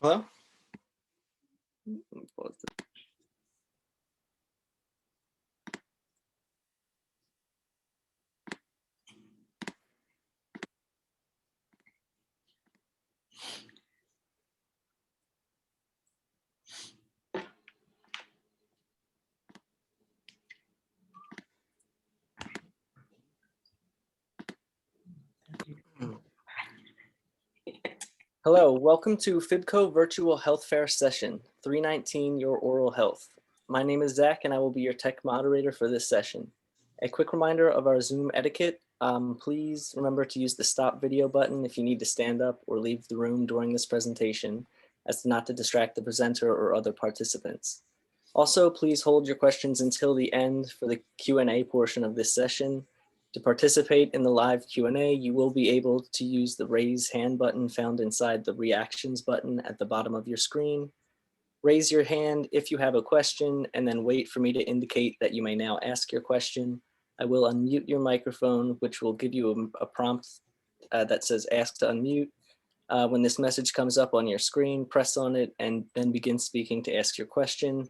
Hello? Pause it. Hello, welcome to FIBCO Virtual Health Fair Session 319, Your Oral Health. My name is Zach and I will be your tech moderator for this session. A quick reminder of our Zoom etiquette. Please remember to use the stop video button if you need to stand up or leave the room during this presentation, as not to distract the presenter or other participants. Also, please hold your questions until the end for the Q&A portion of this session. To participate in the live Q&A, you will be able to use the raise hand button found inside the reactions button at the bottom of your screen. Raise your hand if you have a question and then wait for me to indicate that you may now ask your question. I will unmute your microphone, which will give you a prompt that says ask to unmute. When this message comes up on your screen, press on it and then begin speaking to ask your question.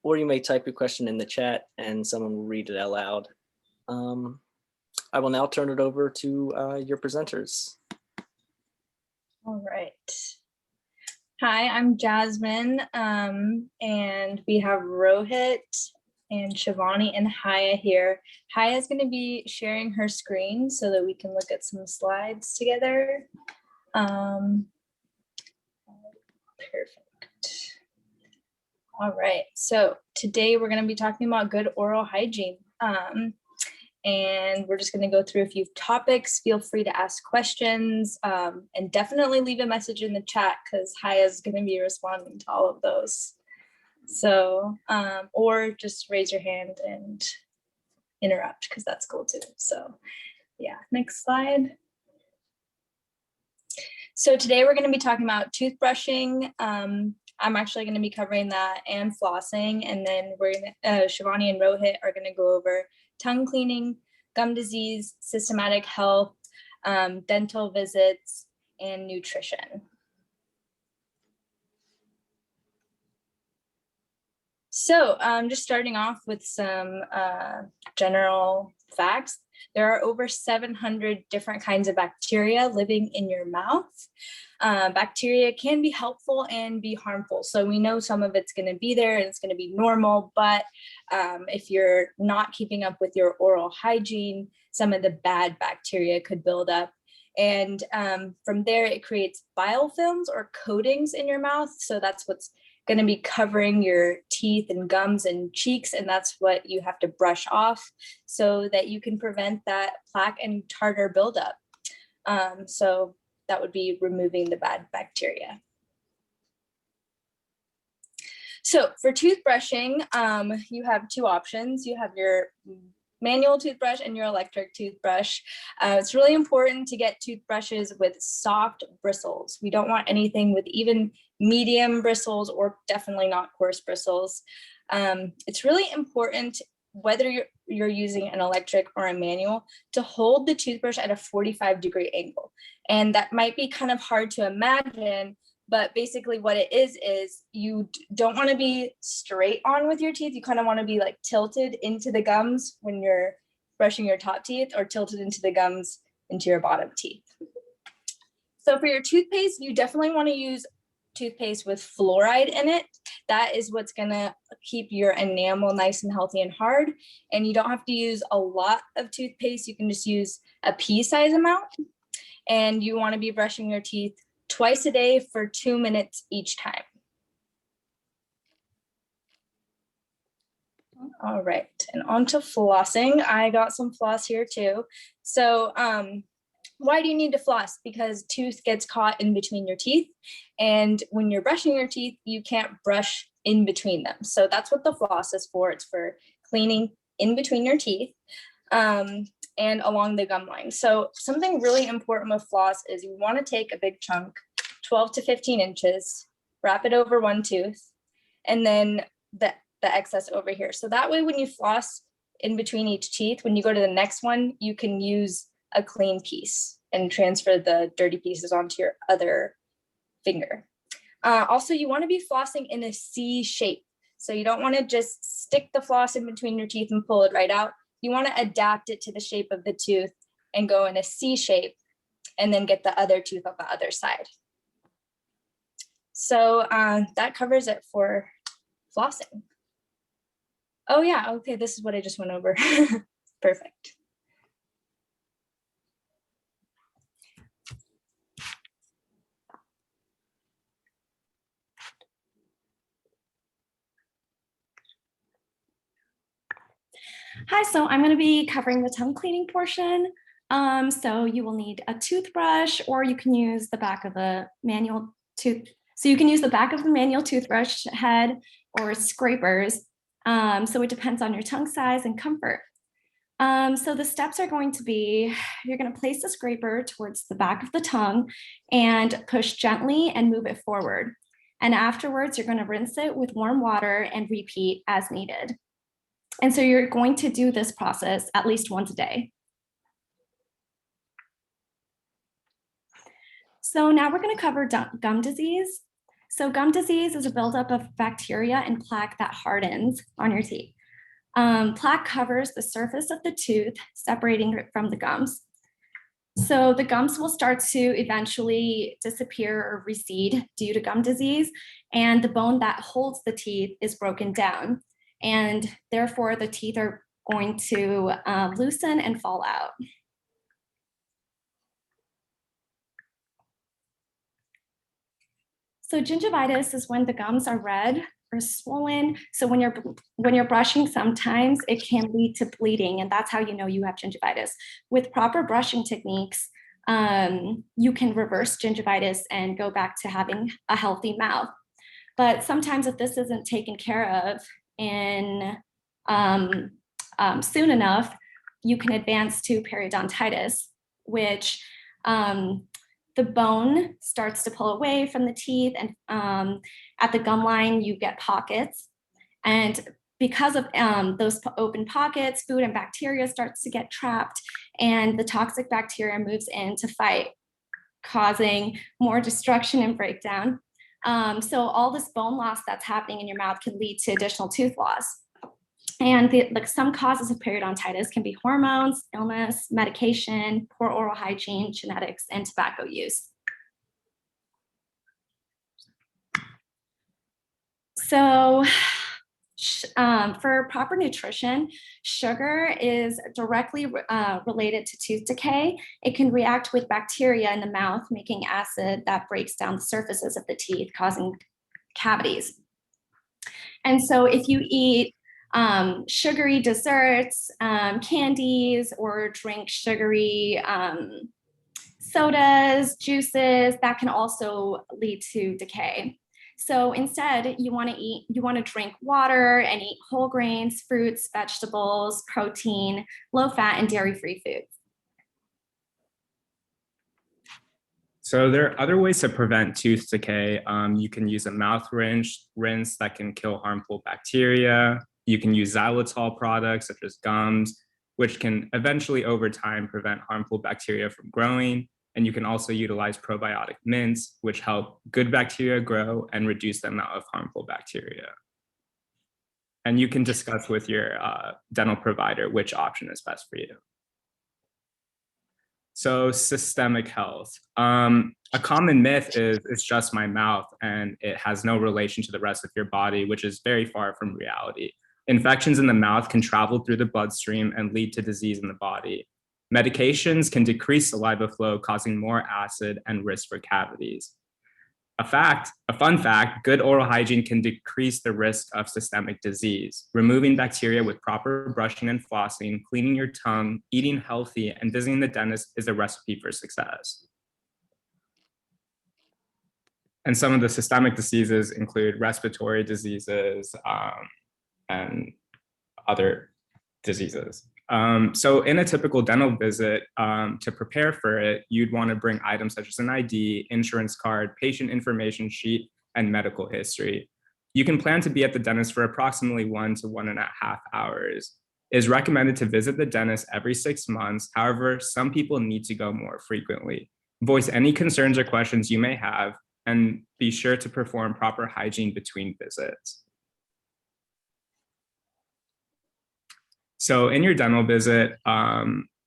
Or you may type your question in the chat and someone will read it out loud. I will now turn it over to your presenters. All right. Hi, I'm Jasmine, and we have Rohit and Shivani and Haya here. Haya is going to be sharing her screen so that we can look at some slides together. Perfect. All right, so today we're going to be talking about good oral hygiene. And we're just going to go through a few topics. Feel free to ask questions and definitely leave a message in the chat because Haya is going to be responding to all of those. So, or just raise your hand and interrupt because that's cool too. So yeah, next slide. So today we're going to be talking about toothbrushing. I'm actually going to be covering that and flossing, and then we're gonna, Shivani and Rohit are going to go over tongue cleaning, gum disease, systematic health, dental visits, and nutrition. So just starting off with some general facts. There are over 700 different kinds of bacteria living in your mouth. Bacteria can be helpful and be harmful. So we know some of it's going to be there and it's going to be normal, but if you're not keeping up with your oral hygiene, some of the bad bacteria could build up. And from there, it creates biofilms or coatings in your mouth. So that's what's going to be covering your teeth and gums and cheeks, and that's what you have to brush off so that you can prevent that plaque and tartar buildup. So that would be removing the bad bacteria. So for toothbrushing, you have two options. You have your manual toothbrush and your electric toothbrush. It's really important to get toothbrushes with soft bristles. We don't want anything with even medium bristles or definitely not coarse bristles. It's really important, whether you're using an electric or a manual, to hold the toothbrush at a 45-degree angle. And that might be kind of hard to imagine, but basically what it is you don't want to be straight on with your teeth. You kind of want to be like tilted into the gums when you're brushing your top teeth, or tilted into the gums into your bottom teeth. So for your toothpaste, you definitely want to use toothpaste with fluoride in it. That is what's going to keep your enamel nice and healthy and hard. And you don't have to use a lot of toothpaste. You can just use a pea-size amount. And you want to be brushing your teeth twice a day for 2 minutes each time. All right, and on to flossing. I got some floss here too. So why do you need to floss? Because tooth gets caught in between your teeth, and when you're brushing your teeth, you can't brush in between them. So that's what the floss is for. It's for cleaning in between your teeth and along the gum line. So something really important with floss is you want to take a big chunk, 12 to 15 inches, wrap it over one tooth, and then the excess over here. So that way, when you floss in between each teeth, when you go to the next one, you can use a clean piece and transfer the dirty pieces onto your other finger. Also, you want to be flossing in a C shape. So you don't want to just stick the floss in between your teeth and pull it right out. You want to adapt it to the shape of the tooth and go in a C shape and then get the other tooth on the other side. So that covers it for flossing. Oh yeah, okay, this is what I just went over. Perfect. Hi, so I'm going to be covering the tongue cleaning portion. So you will need a toothbrush, or you can use the back of a manual tooth. So you can use the back of the manual toothbrush head or scrapers. So it depends on your tongue size and comfort. So the steps are going to be, you're going to place the scraper towards the back of the tongue and push gently and move it forward. And afterwards, you're going to rinse it with warm water and repeat as needed. And so you're going to do this process at least once a day. So now we're going to cover gum disease. So gum disease is a buildup of bacteria and plaque that hardens on your teeth. Plaque covers the surface of the tooth, separating it from the gums. So the gums will start to eventually disappear or recede due to gum disease, and the bone that holds the teeth is broken down. And therefore the teeth are going to loosen and fall out. So gingivitis is when the gums are red or swollen. So when you're brushing, sometimes it can lead to bleeding, and that's how you know you have gingivitis. With proper brushing techniques, you can reverse gingivitis and go back to having a healthy mouth. But sometimes if this isn't taken care of in soon enough, you can advance to periodontitis, which the bone starts to pull away from the teeth, and at the gum line, you get pockets. And because of those open pockets, food and bacteria starts to get trapped, and the toxic bacteria moves in to fight, causing more destruction and breakdown. So all this bone loss that's happening in your mouth can lead to additional tooth loss. And some causes of periodontitis can be hormones, illness, medication, poor oral hygiene, genetics, and tobacco use. So for proper nutrition, sugar is directly related to tooth decay. It can react with bacteria in the mouth, making acid that breaks down the surfaces of the teeth, causing cavities. And so if you eat sugary desserts, candies, or drink sugary sodas, juices, that can also lead to decay. So instead, you want to drink water and eat whole grains, fruits, vegetables, protein, low fat, and dairy-free foods. So there are other ways to prevent tooth decay. You can use a mouth rinse that can kill harmful bacteria. You can use xylitol products such as gums, which can eventually over time prevent harmful bacteria from growing. And you can also utilize probiotic mints, which help good bacteria grow and reduce the amount of harmful bacteria. And you can discuss with your dental provider which option is best for you. So systemic health. A common myth is it's just my mouth and it has no relation to the rest of your body, which is very far from reality. Infections in the mouth can travel through the bloodstream and lead to disease in the body. Medications can decrease saliva flow, causing more acid and risk for cavities. A fun fact, good oral hygiene can decrease the risk of systemic disease. Removing bacteria with proper brushing and flossing, cleaning your tongue, eating healthy, and visiting the dentist is a recipe for success. And some of the systemic diseases include respiratory diseases and other diseases. So in a typical dental visit, to prepare for it, you'd want to bring items such as an ID, insurance card, patient information sheet, and medical history. You can plan to be at the dentist for approximately 1 to 1.5 hours. It is recommended to visit the dentist every 6 months. However, some people need to go more frequently. Voice any concerns or questions you may have, and be sure to perform proper hygiene between visits. So in your dental visit,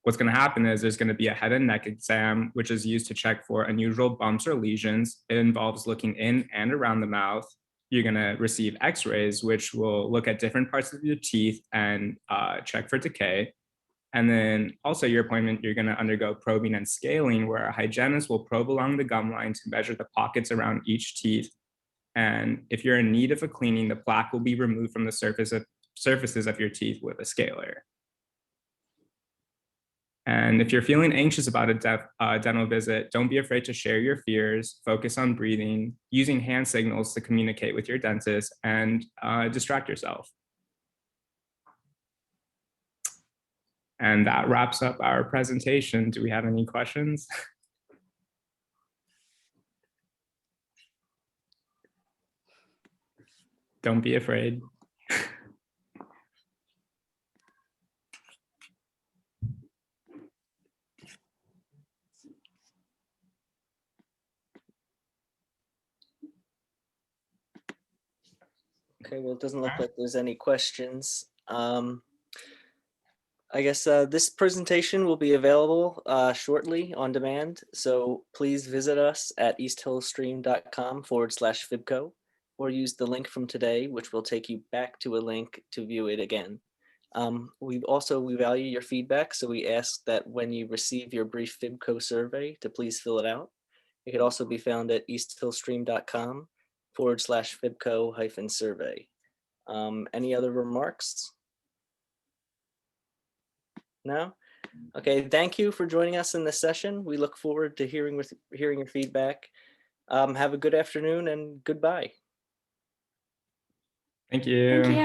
what's going to happen is there's going to be a head and neck exam, which is used to check for unusual bumps or lesions. It involves looking in and around the mouth. You're going to receive x-rays, which will look at different parts of your teeth and check for decay. And then also your appointment, you're going to undergo probing and scaling, where a hygienist will probe along the gum line to measure the pockets around each teeth. And if you're in need of a cleaning, the plaque will be removed from the surfaces of your teeth with a scaler. And if you're feeling anxious about a dental visit, don't be afraid to share your fears, focus on breathing, using hand signals to communicate with your dentist, and distract yourself. And that wraps up our presentation. Do we have any questions? Don't be afraid. Okay, well, it doesn't look like there's any questions. I guess this presentation will be available shortly on demand. So please visit us at easthillstream.com/FIBCO, or use the link from today, which will take you back to a link to view it again. We value your feedback, so we ask that when you receive your brief FIBCO survey to please fill it out. It could also be found at easthillstream.com/FIBCO-survey. Any other remarks? No? Okay, thank you for joining us in this session. We look forward to hearing your feedback. Have a good afternoon and goodbye. Thank you. Thank you.